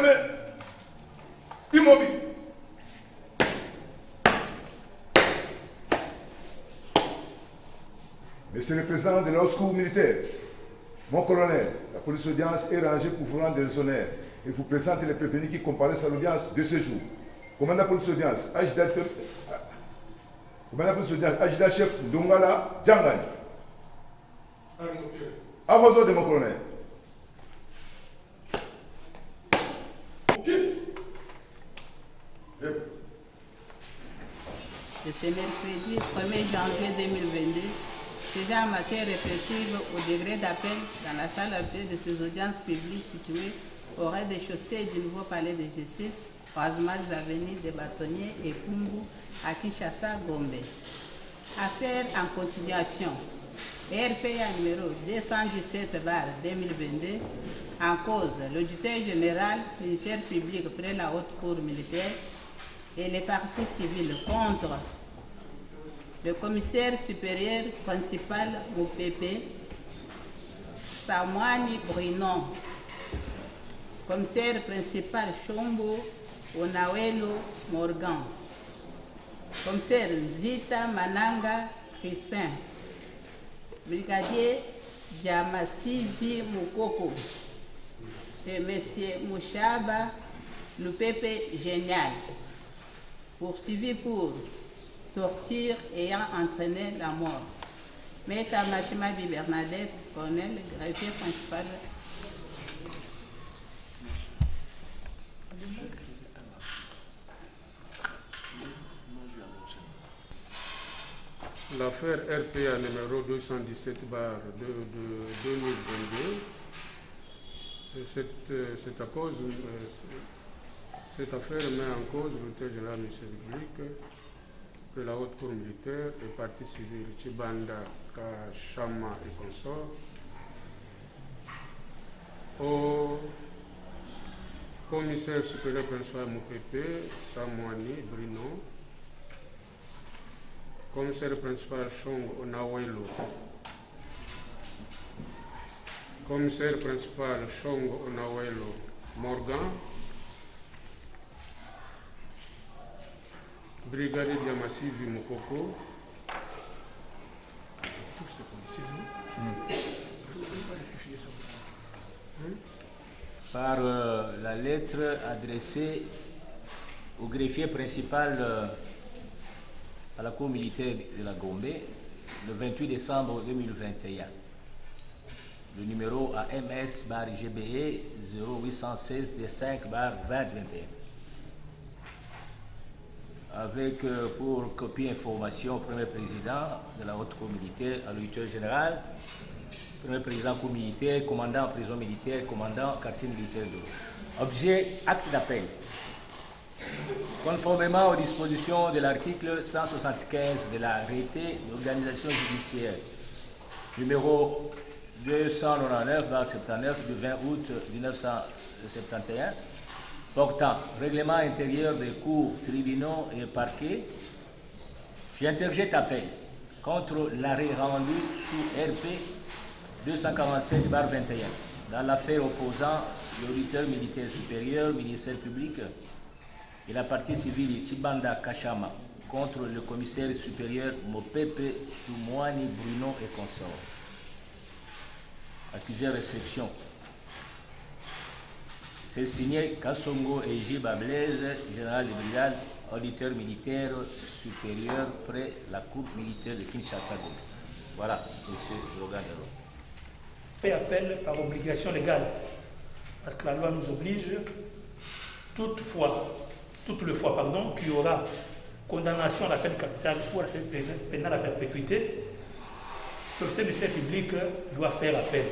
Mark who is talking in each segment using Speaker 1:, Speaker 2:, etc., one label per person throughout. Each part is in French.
Speaker 1: fermé. Immobile. Monsieur le Président de la haute cour militaire, mon colonel, la police d'audience est rangée pour vous rendre des honneurs et vous présenter les prévenus qui comparaissent à l'audience de ce jour. Commandant police d'audience, adjudant chef Dongala Djangani. À vos ordres, mon colonel.
Speaker 2: De ce mercredi 1er janvier 2022, saisie en matière répressive au degré d'appel dans la salle d'appel de ces audiences publiques situées au rez-de-chaussée du nouveau palais de justice, croisement des avenues des Bâtonniers et Pumbu à Kinshasa, Gombe. Affaire en continuation. RPA numéro 217/2022, en cause l'auditeur général, ministère public près la haute cour militaire et les parties civiles contre le commissaire supérieur principal au PP, Samouani Bruno, commissaire principal Chombo Onawelo Morgan, commissaire Zita Mananga Crispin, brigadier Jamasivi Mukoko, et M. Mouchaba Lupepe Génial, poursuivi pour torture ayant entraîné la mort. Maître Machimabi Bernadette, colonel, greffier principal.
Speaker 3: L'affaire RPA numéro 217/2022, cette affaire met en cause l'auditeur général du ministère public de la haute cour militaire et partie civile Chibanda Kachama et consorts au commissaire supérieur principal Moupepe Samouani Bruno, commissaire principal Chong Onawelo, commissaire principal Chong Onawelo Morgan, brigadier Diamasivi Mukoko.
Speaker 4: Par la lettre adressée au greffier principal à la cour militaire de la Gombe le 28 décembre 2021. Le numéro AMS/GBE 0816-5/2021. Avec pour copie information premier président de la haute cour militaire à l'auditeur général, premier président cour militaire, commandant prison militaire, commandant quartier militaire de l'eau. Objet, acte d'appel. Conformément aux dispositions de l'article 175 de l'arrêté d'organisation judiciaire numéro 299/79 du 20 août 1971 portant règlement intérieur des cours, tribunaux et parquets, j'interjette appel contre l'arrêt rendu sous RP 247/21 dans l'affaire opposant l'auditeur militaire supérieur, ministère public et la partie civile Chibanda Kachama contre le commissaire supérieur Mopepe Soumouani Bruno et consorts. Accusé réception. C'est signé Kassongo et Jiba Blaise, général de brigade, auditeur militaire supérieur près la coupe militaire de Kinshasa. Voilà, monsieur Logan.
Speaker 5: Fait appel par obligation légale, parce que la loi nous oblige, toute le fois, qu'il y aura condamnation à la peine capitale ou à la peine pénale à perpétuité, le ministère public doit faire appel.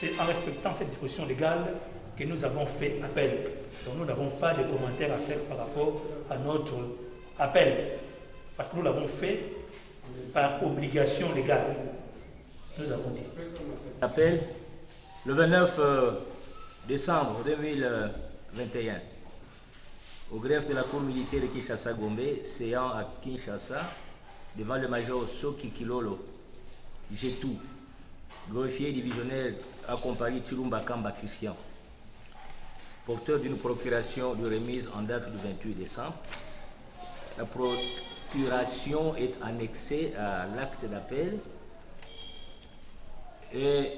Speaker 5: C'est en respectant cette disposition légale que nous avons fait appel. Donc nous n'avons pas de commentaires à faire par rapport à notre appel, parce que nous l'avons fait par obligation légale. Nous avons dit.
Speaker 4: Appel le 29 décembre 2021 au greffe de la cour militaire de Kinshasa Gombe, séant à Kinshasa, devant le major Soki Kilolo, Jetou, greffier divisionnaire accompagné Chilumba Kamba Christian. porteur d'une procuration de remise en date du 28 décembre. La procuration est annexée à l'acte d'appel et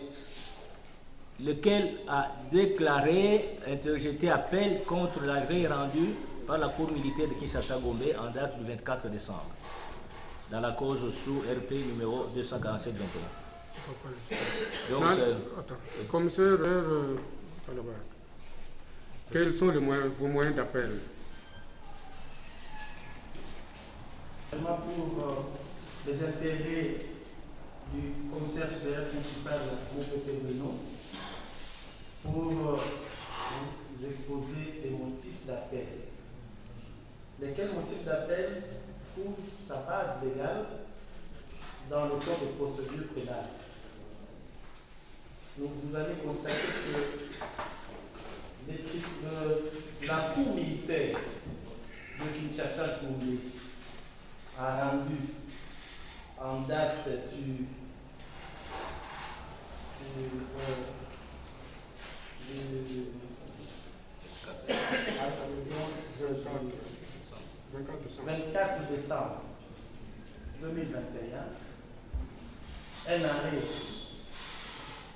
Speaker 4: lequel a déclaré interjeter appel contre l'arrêt rendu par la Cour militaire de Kinshasa-Gombe en date du 24 décembre dans la cause sous RP numéro 247-21. Donc,
Speaker 3: Commissaire, quels sont vos moyens d'appel?
Speaker 6: Pour les intérêts du commissaire supérieur principal de Bruno, pour vous exposer les motifs d'appel. Lesquels motifs d'appel trouvent sa base légale dans le code de procédure pénale. Donc vous allez constater que la Cour militaire de Kinshasa-Gombe a rendu en date du 24 décembre 2021, un arrêt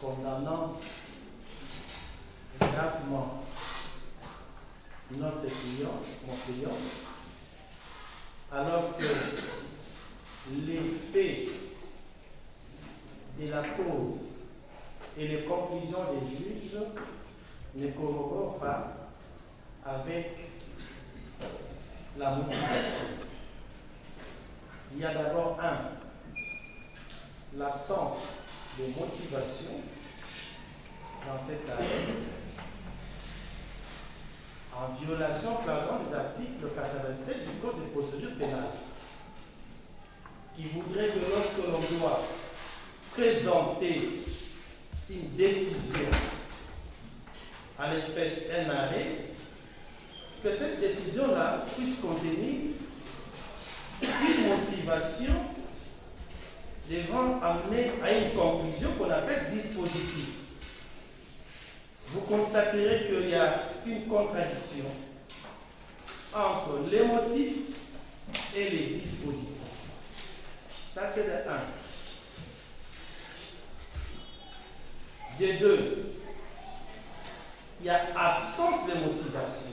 Speaker 6: condamnant gravement notre client, mon client, alors que les faits de la cause et les conclusions des juges ne corroborent pas avec la motivation. Il y a d'abord l'absence de motivation dans cet arrêt, en violation flagrante des articles 87 du Code de procédure pénale, qui voudrait que lorsque l'on doit présenter une décision, à l'espèce un arrêt, que cette décision-là puisse contenir une motivation devant amener à une conclusion qu'on appelle dispositif. Vous constaterez qu'il y a une contradiction entre les motifs et les dispositifs. Ça, c'est de 1. De 2, il y a absence de motivation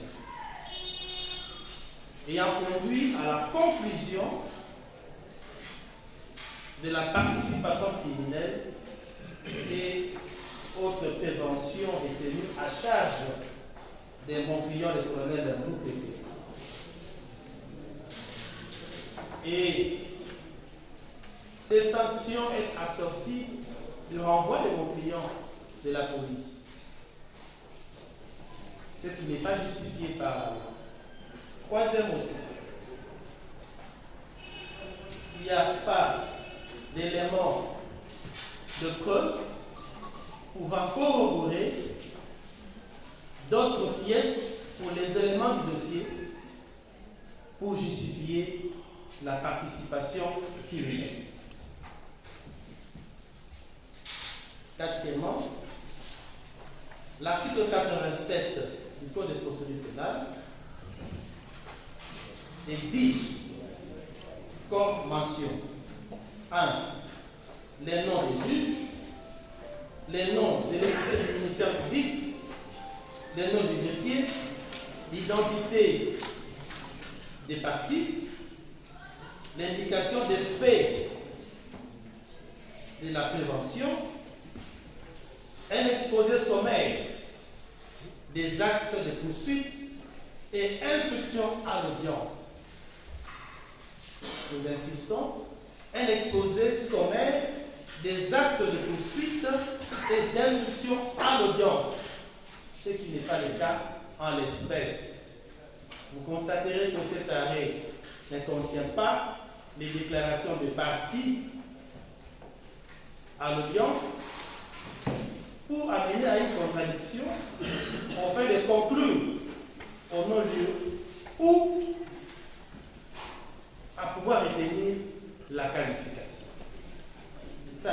Speaker 6: ayant conduit à la conclusion de la participation criminelle et autres préventions détenues à charge de mon client, le colonel Ndou Pété. Et cette sanction est assortie du renvoi de mon client de la police. Ce qui n'est pas justifié par la loi. Troisième motif. Il n'y a pas d'éléments de preuve pouvant corroborer d'autres pièces pour les éléments du dossier pour justifier la participation criminelle. Quatrièmement, l'article 87 du Code de procédure pénale exige comme mention 1. Les noms des juges, les noms des officiers du ministère public, les noms du greffier, l'identité des parties, l'indication des faits de la prévention, un exposé sommaire des actes de poursuite et instruction à l'audience. Nous insistons, un exposé sommaire des actes de poursuite et d'instruction à l'audience, ce qui n'est pas le cas en l'espèce. Vous constaterez que cet arrêt ne contient pas les déclarations de parties à l'audience pour amener à une contradiction afin de conclure au non-lieu ou à pouvoir retenir la qualification. 5.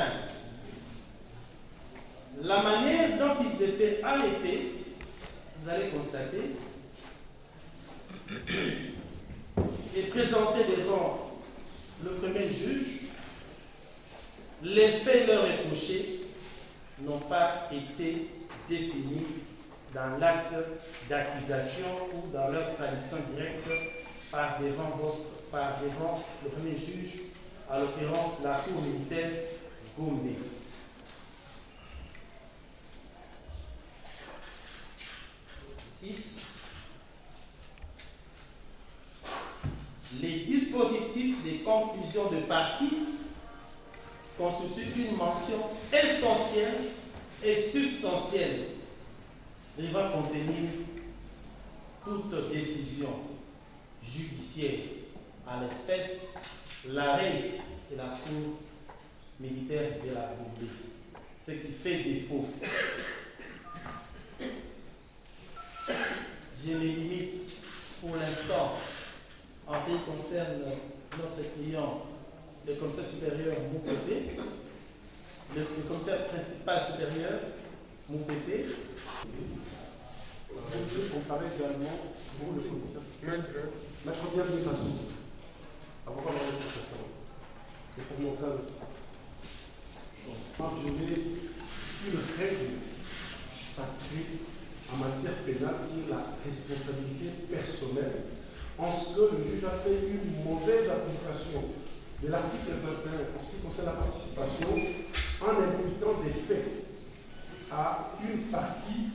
Speaker 6: La manière dont ils étaient arrêtés vous allez constater et présenter devant le premier juge, les faits leur reprochés n'ont pas été définis dans l'acte d'accusation ou dans leur traduction directe par devant le premier juge, à l'occurrence la cour militaire Gombe. Les dispositifs des conclusions de partie constituent une mention essentielle et substantielle devant contenir toute décision judiciaire, à l'espèce l'arrêt de la cour militaire de la Gombe, ce qui fait défaut. Je me limite pour l'instant en ce qui concerne notre client, le commissaire supérieur Moupépé, le commissaire principal supérieur Moupépé.
Speaker 7: On parlait également pour le commissaire. Maître bienvenue Massou, avocat de l'association. Et pour mon cas aussi. On a violé une règle sacrée en matière pénale qui est la responsabilité personnelle, en ce que le juge a fait une mauvaise application de l'article 21 en ce qui concerne la participation en imputant des faits à une partie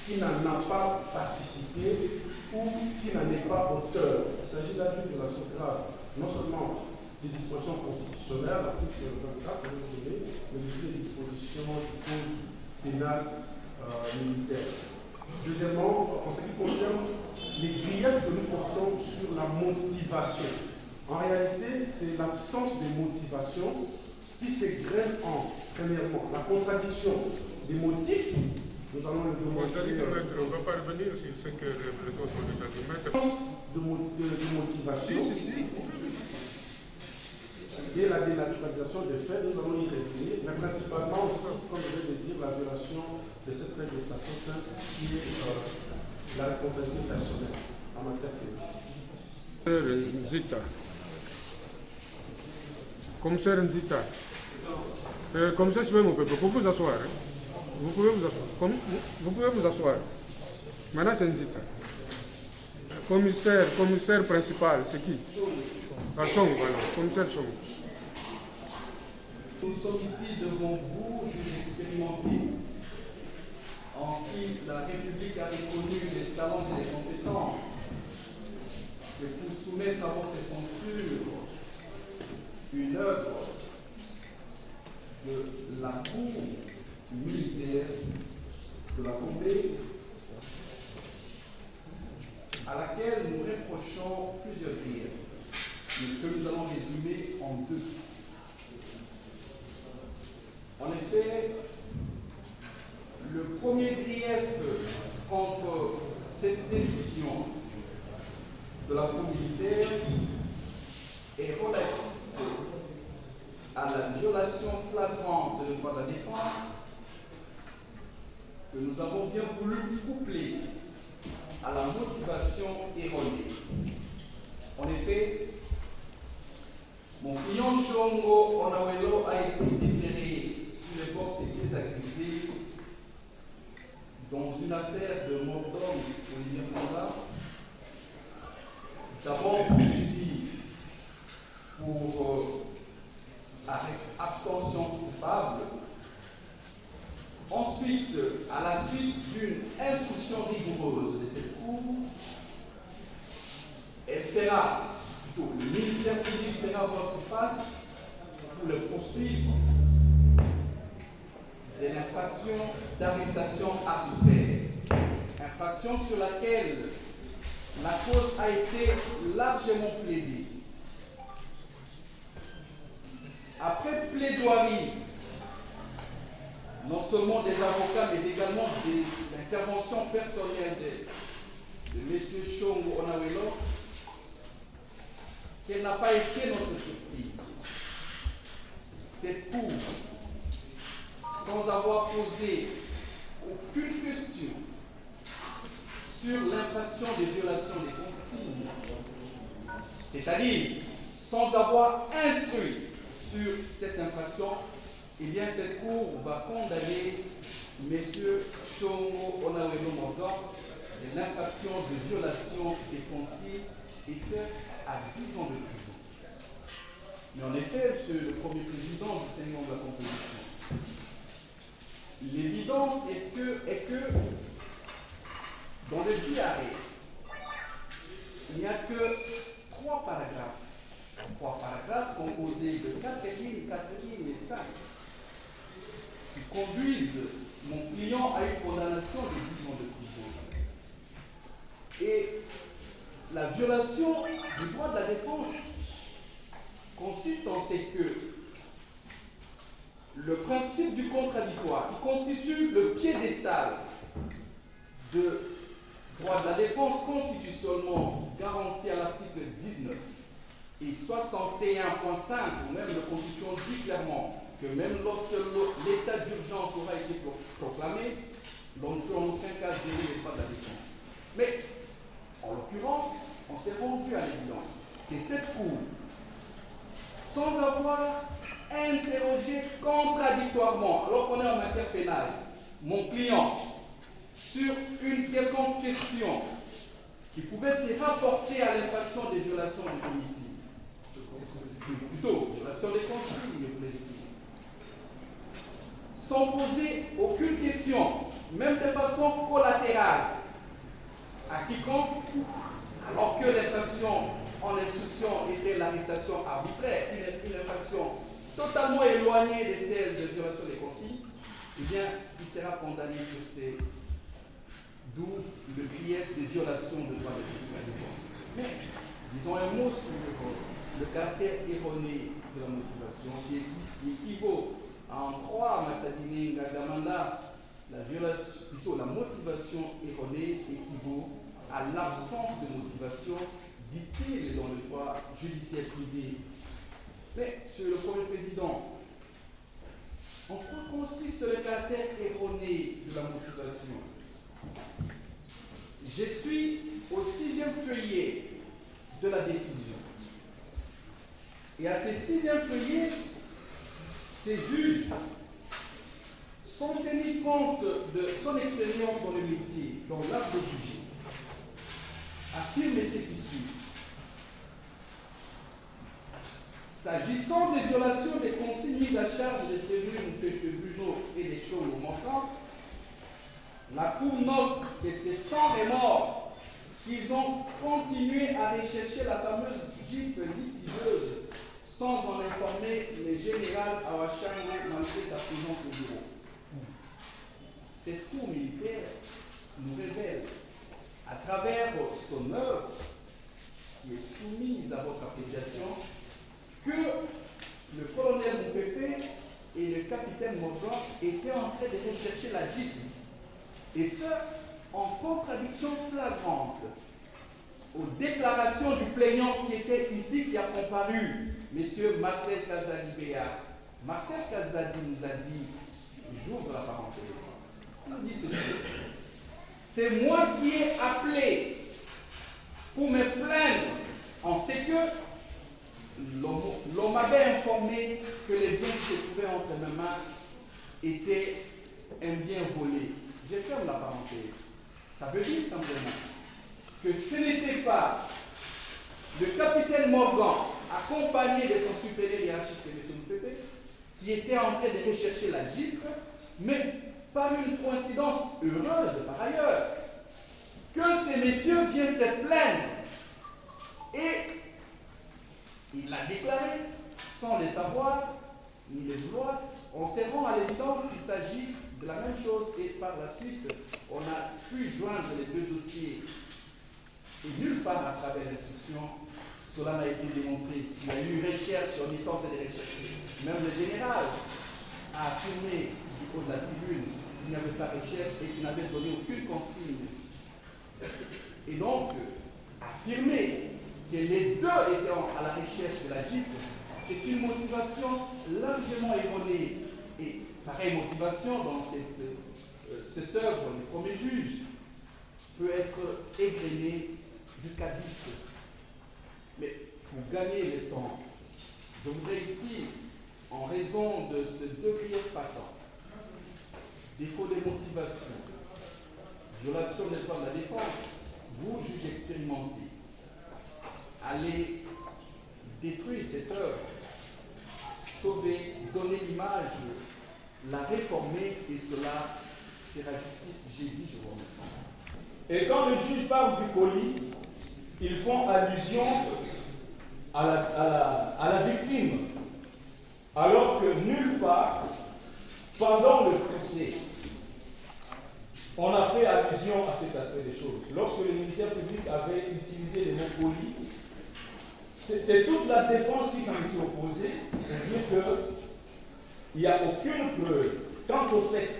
Speaker 7: qui n'en a pas participé ou qui n'en est pas auteur. Il s'agit là d'une violation grave, non seulement des dispositions constitutionnelles, l'article 24, mais aussi des dispositions du code pénal militaire. Deuxièmement, en ce qui concerne les griefs que nous portons sur la motivation. En réalité, c'est l'absence de motivation qui s'égrène en, premièrement, la contradiction des motifs. Nous allons le démontrer.
Speaker 3: On ne va pas revenir sur ce que les autres ont déjà dit.
Speaker 7: De motivation. Et la dénaturalisation des faits, nous allons y revenir, mais principalement aussi, comme je viens de dire, la violation de cette règle de sacro-saint qui est la responsabilité personnelle en matière pénale.
Speaker 3: Commissaire Nzita. Commissaire Sibemou, vous pouvez vous asseoir. Vous pouvez vous asseoir. Vous pouvez vous asseoir. Maintenant, c'est Nzita. Commissaire principal, c'est qui? Chong, voilà. Commissaire Chong.
Speaker 8: Nous sommes ici devant vous, juges expérimentés, en qui la République a reconnu les talents et les compétences. C'est pour soumettre à votre censure une œuvre de la cour militaire de la Gombe, à laquelle nous reprochons plusieurs griefs, que nous allons résumer en deux. En effet, le premier grief contre cette décision de la cour militaire est relatif à la violation flagrante de droit de la défense que nous avons bien voulu coupler à la motivation erronée. En effet, mon client Chongo Onawelo a été déféré sur les forces des accusés dans une affaire de mort d'homme Olivier Manda, d'abord poursuivi pour abstention coupable, ensuite, à la suite d'une instruction rigoureuse de cette cour, le ministère public fera votre face pour le poursuivre de l'infraction d'arrestation arbitraire, infraction sur laquelle la cause a été largement plaidée. Après plaidoirie, non seulement des avocats, mais également de l'intervention personnelle de M. Chongo Onawelo, quelle n'a pas été notre surprise. Cette cour, sans avoir posé aucune question, sur l'infraction des violations des consignes, c'est-à-dire sans avoir instruit sur cette infraction, eh bien cette Cour va condamner M. Chongo Onawelo Morgan de l'infraction de violation des consignes, et ce, à 10 ans de prison. Mais en effet, Monsieur le Premier Président, distinguant de la composition, l'évidence est que dans le dit arrêt, il n'y a que 3 paragraphes composés de 4 lignes et 5 qui conduisent mon client à une condamnation de 10 ans de prison. Et la violation du droit de la défense consiste en ce que le principe du contradictoire, qui constitue le piédestal de droit de la défense constitutionnellement garanti à l'article 19 et 61.5, ou même la Constitution dit clairement que même lorsque l'état d'urgence aura été proclamé, l'on ne peut en aucun cas gérer les droits de la défense. Mais, en l'occurrence, on s'est rendu à l'évidence que cette Cour, sans avoir interrogé contradictoirement, alors qu'on est en matière pénale, mon client, sur une quelconque question qui pouvait se rapporter à l'infraction des violations du domicile, plutôt, violation des consignes, sans poser aucune question, même de façon collatérale, à quiconque, alors que l'infraction en instruction était l'arrestation arbitraire, une infraction totalement éloignée de celle de violation des consignes, eh bien, il sera condamné sur ces, d'où le grief de violation de droit de la défense. Mais, disons un mot sur le caractère erroné de la motivation, qui équivaut à en croire Matadine Ngagamanda, la motivation erronée équivaut à l'absence de motivation, dit-il dans le droit judiciaire privé. Mais, Monsieur le Premier Président, en quoi consiste le caractère erroné de la motivation? Je suis au 6e feuillet de la décision. Et à ces 6e feuillets, ces juges sont tenus compte de son expérience dans le métier, dans l'art de juger, affirme ce qui suit. S'agissant des violations des consignes mises à charge des prévenus de tribunaux et des choses manquantes, la Cour note que c'est sans remords qu'ils ont continué à rechercher la fameuse Jeep litigieuse sans en informer le général Awachango malgré sa présence au bureau. Cette Cour militaire nous révèle, à travers son œuvre, qui est soumise à votre appréciation, que le colonel Moupépé et le capitaine Morgan étaient en train de rechercher la Jeep, et ce, en contradiction flagrante aux déclarations du plaignant qui était ici, qui a comparu, M. Marcel Kazadi-Béa. Marcel Kazadi nous a dit, j'ouvre la parenthèse, il nous dit ceci: c'est moi qui ai appelé pour me plaindre en ce que l'on m'avait informé que les biens qui se trouvaient entre mes mains étaient un bien volé. Je ferme la parenthèse. Ça veut dire simplement que ce n'était pas le capitaine Morgan, accompagné de son supérieur hiérarchique, M. Moupépé, qui était en train de rechercher la Jeep, mais par une coïncidence heureuse par ailleurs, que ces messieurs viennent se plaindre. Et il l'a déclaré sans le savoir ni le vouloir. On se rend à l'évidence qu'il s'agit de la même chose, et par la suite, on a pu joindre les deux dossiers. Et nulle part à travers l'instruction, cela n'a été démontré. Il y a eu recherche, on y tente de rechercher. Même le général a affirmé du haut de la tribune qu'il n'y avait pas de recherche et qu'il n'avait donné aucune consigne. Et donc, affirmer que les deux étaient à la recherche de la Jeep, c'est une motivation largement erronée. Et pareille motivation dans cette œuvre, le premier juge, peut être égrené jusqu'à 10. Mais pour gagner le temps, je voudrais ici, en raison de ces deux griefs patents, défaut de motivation, violation des droits de la défense, vous, juge expérimenté, allez détruire cette œuvre, sauver, donner l'image, la réformer, et cela, c'est la justice. J'ai dit, je vous remercie.
Speaker 9: Et quand le juge parle du colis, ils font allusion à la victime, alors que nulle part, pendant le procès, on a fait allusion à cet aspect des choses. Lorsque le ministère public avait utilisé le mot colis, c'est toute la défense qui s'en était opposée pour dire qu'il n'y a aucune preuve quant au fait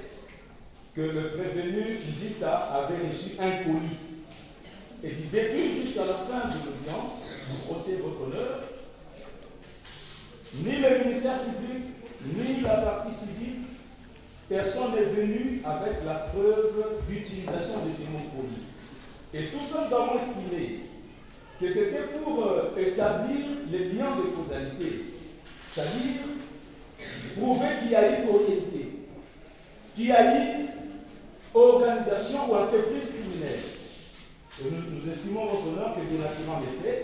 Speaker 9: que le prévenu Zita avait reçu un colis. Et du début jusqu'à la fin de l'audience, du procès votre honneur, ni le ministère public, ni la partie civile, personne n'est venu avec la preuve d'utilisation de ces mots colis. Et tout ça, nous avons estimé que c'était pour établir les liens de causalité, c'est-à-dire prouver qu'il y a eu autorité, qu'il y a eu organisation ou entreprise criminelle. Et nous estimons votre honneur que relativement les faits,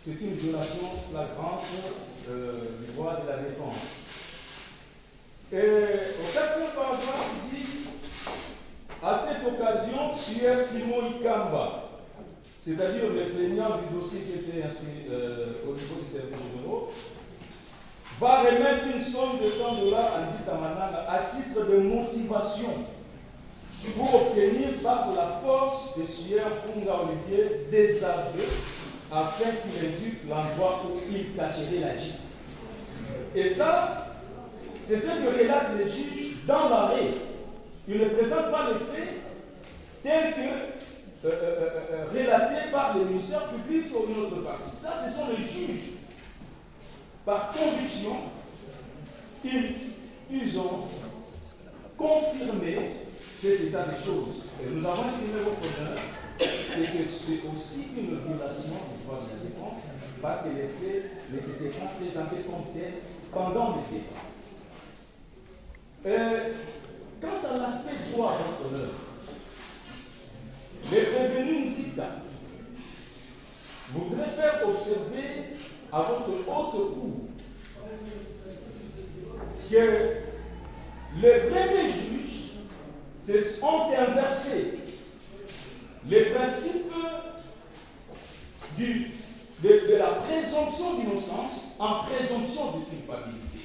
Speaker 9: c'est une violation flagrante du droit de la défense. Et au 4e paragraphe, ils disent à cette occasion, tueur Simon Ikamba, c'est-à-dire le plaignant du dossier qui était inscrit au niveau du service généraux, va remettre une somme de $100 à Nzita Mananga à titre de motivation pour obtenir par la force de tueur Punga Olivier des aveux afin qu'il éduque l'endroit où il cacherait la Jeep. Et ça, c'est ce que relate le juge dans l'arrêt. Il ne présente pas les faits tels que relatés par le ministère public ou une autre partie. Ça, ce sont les juges. Par conviction, ils ont confirmé cet état des choses. Et nous avons estimé votre honneur que c'est aussi une violation du droit de la défense parce que les faits ne s'étaient pas présentés comme tels pendant le débat. Quant à l'aspect droit, votre honneur, les prévenus Nzita voudraient faire observer à votre haute cour que les premiers juges ont inversé les principes de la présomption d'innocence en présomption de culpabilité.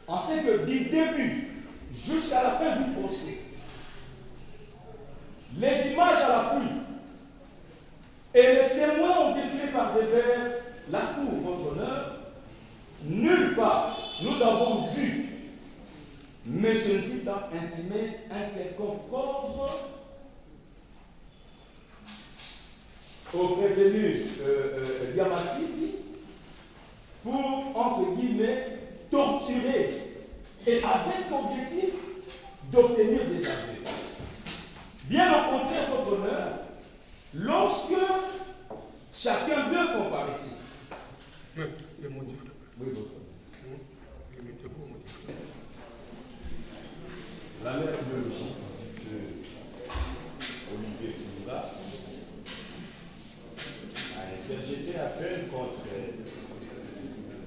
Speaker 9: En ce que du début jusqu'à la fin du procès, les images à l'appui et les témoins ont défilé par devers la cour, votre honneur. Nulle part nous avons vu M. Nzita intimer un quelconque ordre au prévenu Diamasiti pour, entre guillemets, torturer et avec l'objectif d'obtenir des aveux. Bien au contraire, votre honneur, lorsque chacun d'eux comparaissait.
Speaker 3: Les motifs.
Speaker 1: Oui, votre.
Speaker 3: Limitez-vous aux motifs.
Speaker 10: La mère biologique de Olivier Punga a interjeté appel contre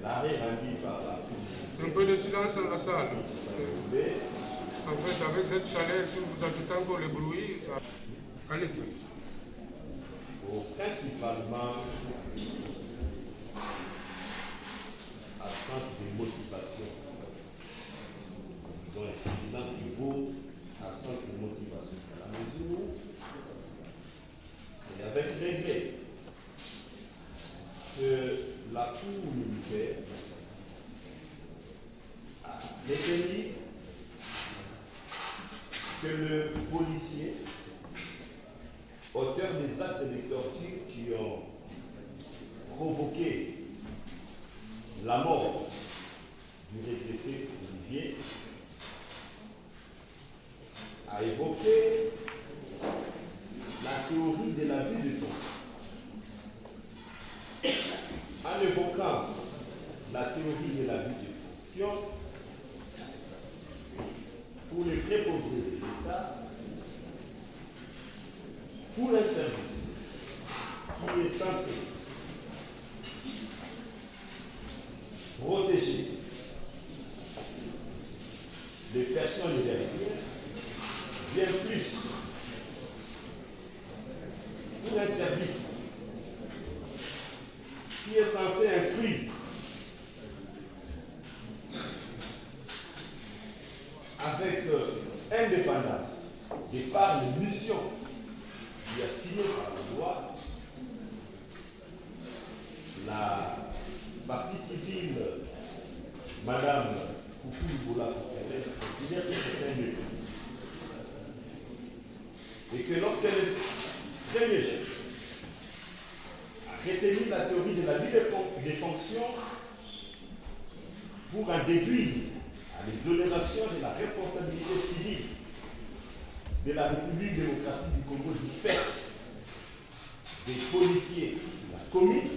Speaker 10: l'arrêt rendu par la Cour.
Speaker 3: Un peu de silence dans la salle. En fait, avec cette chaleur, si vous ajoutez encore le bruit, ça. Allez.
Speaker 10: Principalement, absence de motivation. Disons insuffisance qui vaut absence de motivation. À la mesure où c'est avec regret que la Cour militaire a défini que le policier, auteur des actes de torture qui ont provoqué la mort du regretté Olivier, a évoqué théorie de l'abus de fonction. En évoquant la théorie de l'abus de fonction, pour les préposés de l'État, pour un service qui est censé protéger les personnes derrière, bien plus pour un service qui est censé instruire avec indépendance de par les missions qui est signées par la loi, la partie civile, Madame Koukou-Boula considère que c'est un lieu. Et que lorsque le premier chef a retenu la théorie de la libre des fonctions pour en déduire à l'exonération de la responsabilité civile de la République démocratique du Congo du fait des policiers de la commune,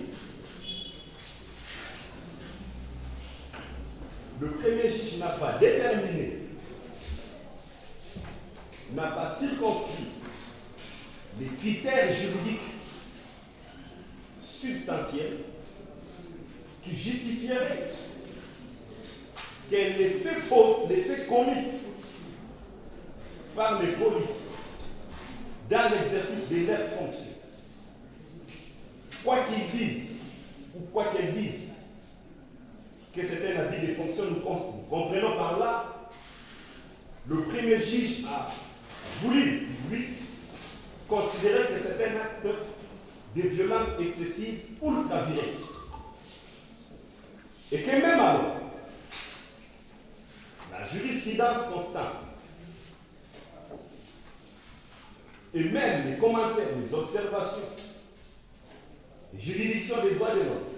Speaker 10: le premier juge n'a pas déterminé, n'a pas circonscrit les critères juridiques substantiels qui justifieraient que les faits commis par les policiers dans l'exercice de leurs fonctions, quoi qu'ils disent ou quoi qu'elles disent, que c'est un abus de fonction, nous comprenons par là, le premier juge a voulu, lui, considérer que c'est un acte de violence excessive ultra-viresse. Et que même alors, la jurisprudence constante et même les commentaires, les observations, les juridictions des droits de l'homme,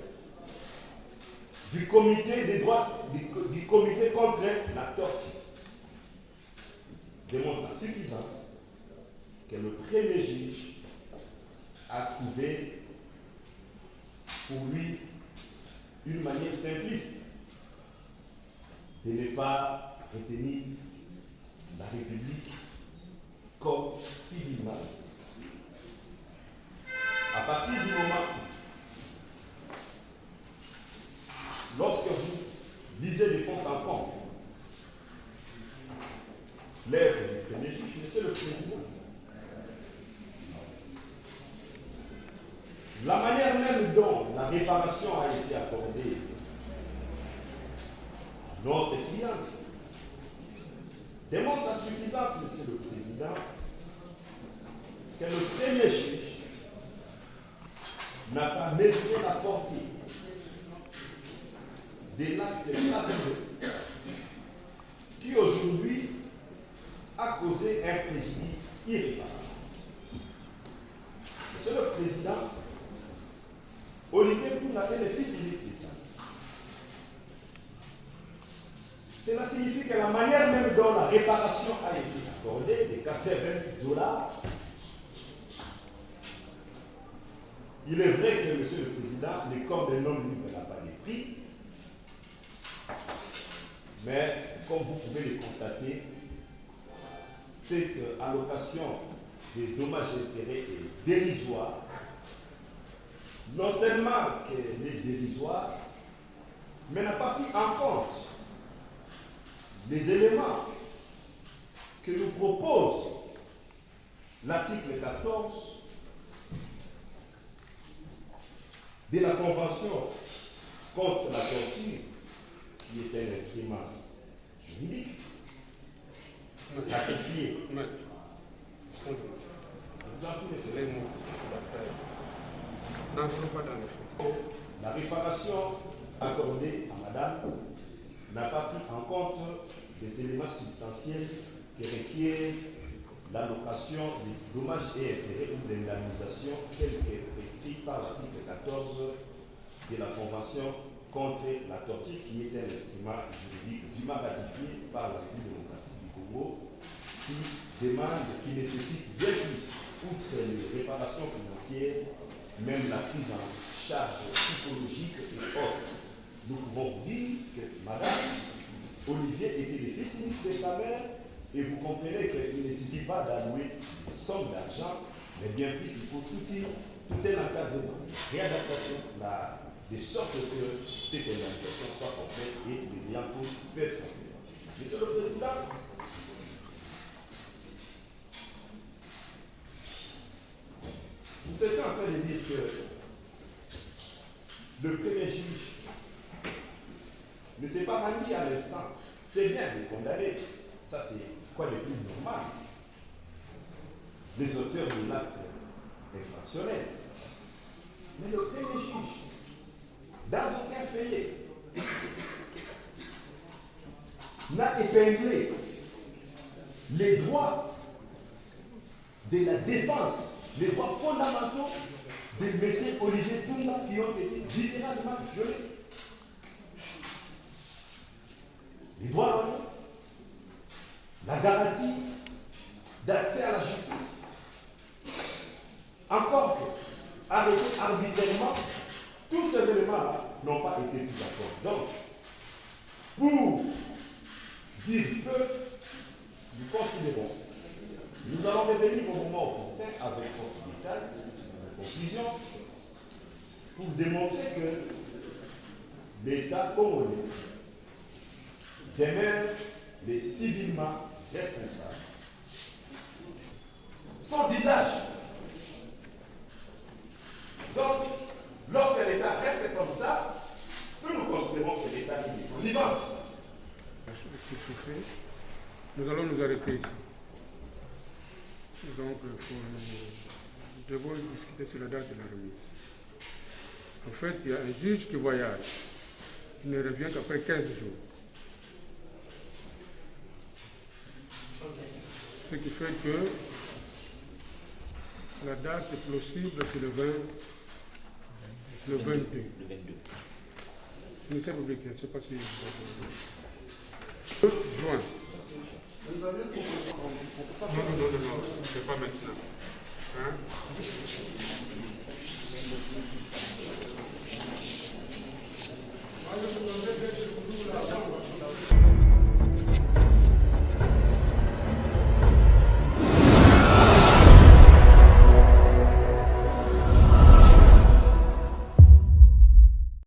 Speaker 10: du comité des droits, du comité contre la torture, démontrent à suffisance que le premier juge a trouvé pour lui une manière simpliste de ne pas retenir la République comme civilement. À partir du moment lorsque vous lisez de fond en comble l'œuvre du premier juge, Monsieur le Président, la manière même dont la réparation a été accordée à notre cliente démontre à suffisance, Monsieur le Président, que le premier juge n'a pas mesuré la portée de l'acte abusé qui aujourd'hui a causé un préjudice irréparable. Monsieur le Président, Olivier Pouna est le fils unique de ça. Cela signifie que la manière même dont la réparation a été accordée, de $80, il est vrai que, Monsieur le Président, le corps de l'homme libre n'a pas de prix, mais comme vous pouvez le constater, cette allocation des dommages et intérêts est dérisoire. Non seulement qu'elle est dérisoire, mais n'a pas pris en compte les éléments que nous propose l'article 14 de la Convention contre la torture, qui est un instrument juridique ratifié. La réparation accordée à Madame n'a pas pris en compte des éléments substantiels qui requièrent l'allocation des dommages et intérêts ou de l'indemnisation telle qu'elle est prescrite par l'article 14 de la Convention contre la torture, qui est un instrument juridique dûment ratifié par la République démocratique du Congo, qui demande, qui nécessite bien plus, outre les réparations préparation financière, même la prise en charge psychologique et autres. Nous pouvons vous dire que Madame Olivier était le fils unique de sa mère, et vous comprenez qu'il ne suffit pas d'allouer une somme d'argent, mais bien plus, il faut tout un encadrement, réadaptation, de sorte que cette indemnisation soit complète et les ayants pour faire son travail. Monsieur le Président, vous êtes en train de dire que le premier juge ne s'est pas rendu à l'instant. C'est bien de condamner. Ça, c'est quoi le plus normal? Les auteurs de l'acte infractionnel. Mais le premier juge, dans aucun feuillet, n'a épinglé les droits de la défense, les droits fondamentaux de M. Olivier Toumba qui ont été littéralement violés. Les droits à l'homme, la garantie d'accès à la justice. Encore que, arrêtés arbitrairement, tous ces éléments n'ont pas été mis d'accord. Donc, pour dire que nous considérons, nous allons revenir au moment opportun avec force vitale, avec conclusion, pour démontrer que l'État congolais demeure les civilement responsables. Son visage. Donc, lorsque l'État reste comme ça, nous considérons que l'État est une connivence.
Speaker 3: Nous allons nous arrêter ici. Donc, nous devons discuter sur la date de la remise. En fait, il y a un juge qui voyage. Il ne revient qu'après 15 jours. Ce qui fait que la date est possible, c'est le 22. Le 22. Ministère public, je ne sais pas si... Juin. Non, c'est pas maintenant. Hein?